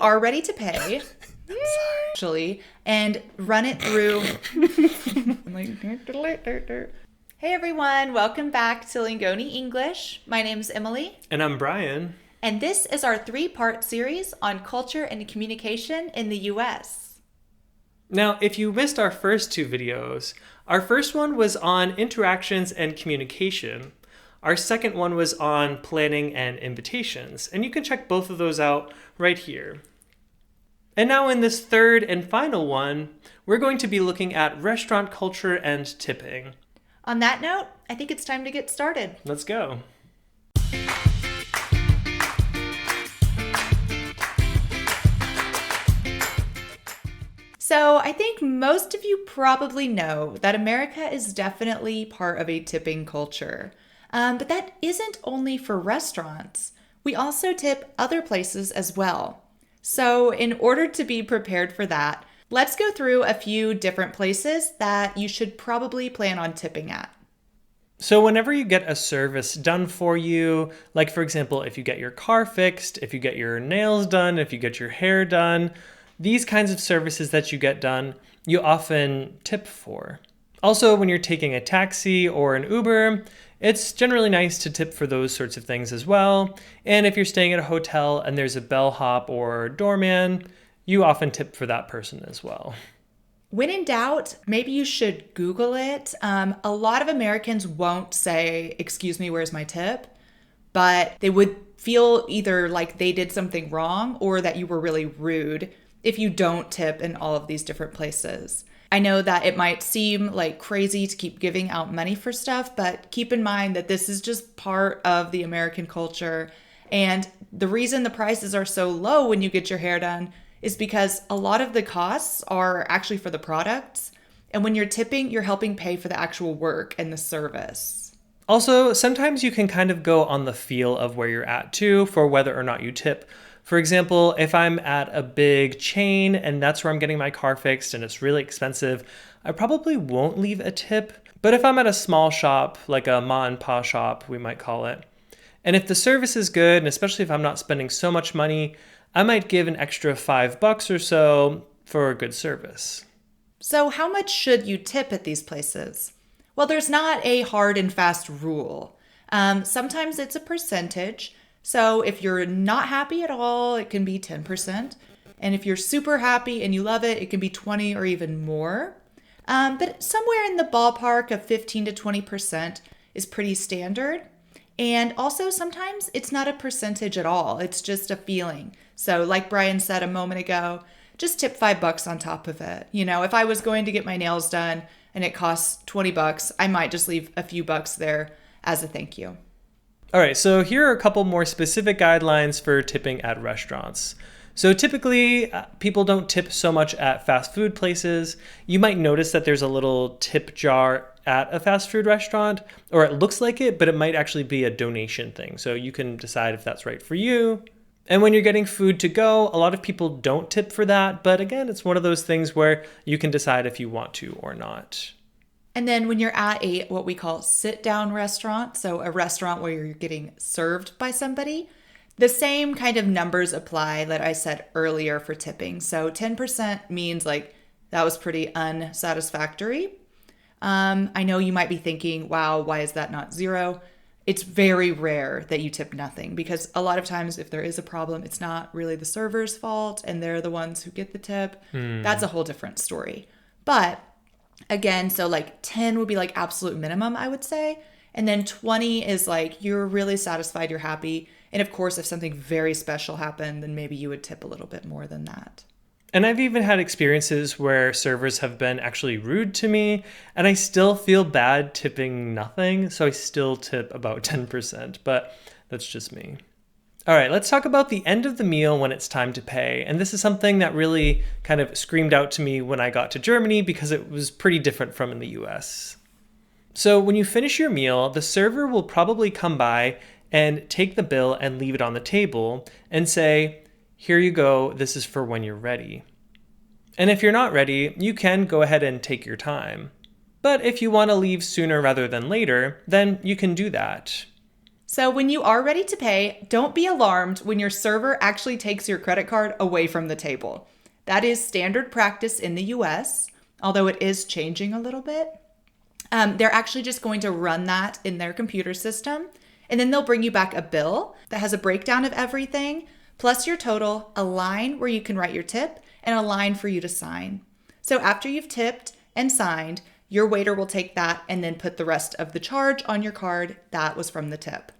are ready to pay, actually, and run it through. I'm like, hey everyone, welcome back to Lingoni English. My name's Emily. And I'm Brian. And this is our 3-part series on culture and communication in the US. Now, if you missed our first 2 videos, our first one was on interactions and communication. Our second one was on planning and invitations, and you can check both of those out right here. And now in this third and final one, we're going to be looking at restaurant culture and tipping. On that note, I think it's time to get started. Let's go. So I think most of you probably know that America is definitely part of a tipping culture. But that isn't only for restaurants. We also tip other places as well. So in order to be prepared for that, let's go through a few different places that you should probably plan on tipping at. So whenever you get a service done for you, like for example, if you get your car fixed, if you get your nails done, if you get your hair done, these kinds of services that you get done, you often tip for. Also, when you're taking a taxi or an Uber, it's generally nice to tip for those sorts of things as well. And if you're staying at a hotel and there's a bellhop or doorman, you often tip for that person as well. When in doubt, maybe you should Google it. A lot of Americans won't say, "Excuse me, where's my tip?" But they would feel either like they did something wrong or that you were really rude if you don't tip in all of these different places. I know that it might seem like crazy to keep giving out money for stuff, but keep in mind that this is just part of the American culture. And the reason the prices are so low when you get your hair done is because a lot of the costs are actually for the products. And when you're tipping, you're helping pay for the actual work and the service. Also, sometimes you can kind of go on the feel of where you're at too for whether or not you tip. For example, if I'm at a big chain and that's where I'm getting my car fixed and it's really expensive, I probably won't leave a tip. But if I'm at a small shop, like a ma and pa shop, we might call it, and if the service is good, and especially if I'm not spending so much money, I might give an extra $5 or so for a good service. So how much should you tip at these places? Well, there's not a hard and fast rule. Sometimes it's a percentage. So if you're not happy at all, it can be 10%. And if you're super happy and you love it, it can be 20 or even more. But somewhere in the ballpark of 15 to 20% is pretty standard. And also sometimes it's not a percentage at all. It's just a feeling. So like Brian said a moment ago, just tip $5 on top of it. You know, if I was going to get my nails done and it costs $20, I might just leave a few bucks there as a thank you. All right, so here are a couple more specific guidelines for tipping at restaurants. So typically, people don't tip so much at fast food places. You might notice that there's a little tip jar at a fast food restaurant, or it looks like it, but it might actually be a donation thing. So you can decide if that's right for you. And when you're getting food to go, a lot of people don't tip for that. But again, it's one of those things where you can decide if you want to or not. And then when you're at a what we call sit-down restaurant, so a restaurant where you're getting served by somebody, the same kind of numbers apply that I said earlier for tipping. So 10% means like that was pretty unsatisfactory. I know you might be thinking, wow, why is that not 0? It's very rare that you tip nothing because a lot of times if there is a problem, it's not really the server's fault and they're the ones who get the tip. That's a whole different story. But again, so like 10 would be like absolute minimum, I would say. And then 20 is like you're really satisfied, you're happy. And of course, if something very special happened, then maybe you would tip a little bit more than that. And I've even had experiences where servers have been actually rude to me, and I still feel bad tipping nothing, so I still tip about 10%, but that's just me. All right, let's talk about the end of the meal when it's time to pay. And this is something that really kind of screamed out to me when I got to Germany because it was pretty different from in the US. So when you finish your meal, the server will probably come by and take the bill and leave it on the table and say, "Here you go, this is for when you're ready." And if you're not ready, you can go ahead and take your time. But if you want to leave sooner rather than later, then you can do that. So when you are ready to pay, don't be alarmed when your server actually takes your credit card away from the table. That is standard practice in the US, although it is changing a little bit. They're actually just going to run that in their computer system, and then they'll bring you back a bill that has a breakdown of everything, plus your total, a line where you can write your tip, and a line for you to sign. So after you've tipped and signed, your waiter will take that and then put the rest of the charge on your card that was from the tip.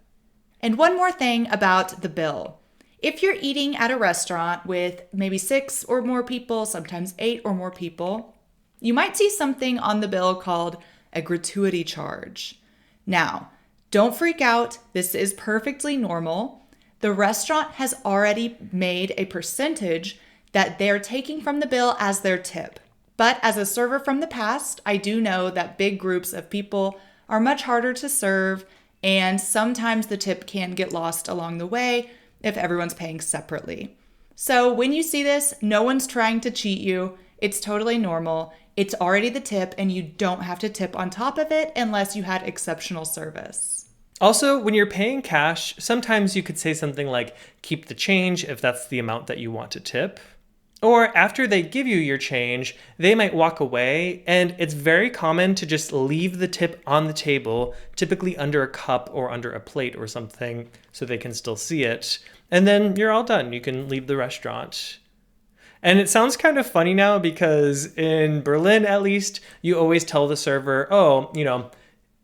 And one more thing about the bill. If you're eating at a restaurant with maybe 6 or more people, sometimes 8 or more people, you might see something on the bill called a gratuity charge. Now, don't freak out. This is perfectly normal. The restaurant has already made a percentage that they're taking from the bill as their tip. But as a server from the past, I do know that big groups of people are much harder to serve, and sometimes the tip can get lost along the way if everyone's paying separately. So when you see this, no one's trying to cheat you. It's totally normal. It's already the tip, and you don't have to tip on top of it unless you had exceptional service. Also, when you're paying cash, sometimes you could say something like, keep the change if that's the amount that you want to tip. Or after they give you your change, they might walk away, and it's very common to just leave the tip on the table, typically under a cup or under a plate or something, so they can still see it. And then you're all done. You can leave the restaurant. And it sounds kind of funny now because in Berlin, at least, you always tell the server,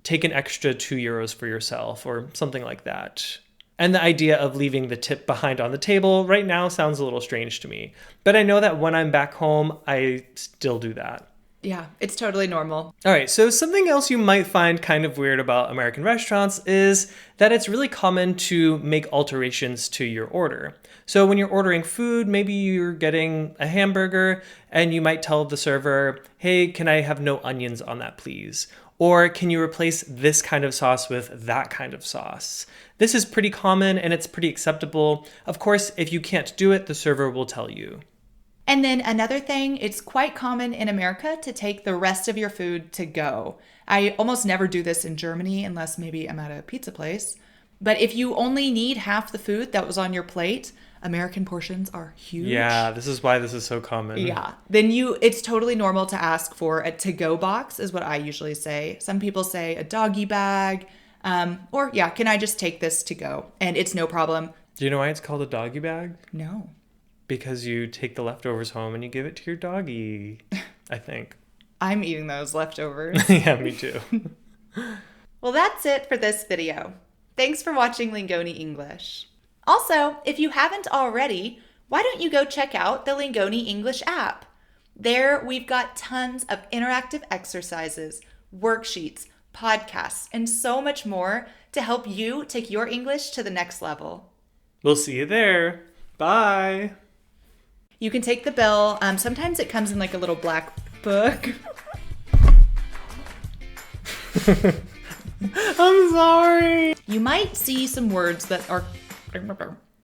take an extra €2 for yourself or something like that. And the idea of leaving the tip behind on the table right now sounds a little strange to me. But I know that when I'm back home, I still do that. Yeah, it's totally normal. All right, so something else you might find kind of weird about American restaurants is that it's really common to make alterations to your order. So when you're ordering food, maybe you're getting a hamburger and you might tell the server, hey, can I have no onions on that, please? Or can you replace this kind of sauce with that kind of sauce? This is pretty common and it's pretty acceptable. Of course, if you can't do it, the server will tell you. And then another thing, it's quite common in America to take the rest of your food to go. I almost never do this in Germany unless maybe I'm at a pizza place. But if you only need half the food that was on your plate, American portions are huge. Yeah, this is why this is so common. Yeah. Then it's totally normal to ask for a to-go box is what I usually say. Some people say a doggy bag, or can I just take this to go? And it's no problem. Do you know why it's called a doggy bag? No. Because you take the leftovers home and you give it to your doggy, I think. I'm eating those leftovers. Yeah, me too. Well, that's it for this video. Thanks for watching Lingoni English. Also, if you haven't already, why don't you go check out the Lingoni English app? There, we've got tons of interactive exercises, worksheets, podcasts, and so much more to help you take your English to the next level. We'll see you there. Bye. You can take the bill. Sometimes it comes in like a little black book. I'm sorry. You might see some words that are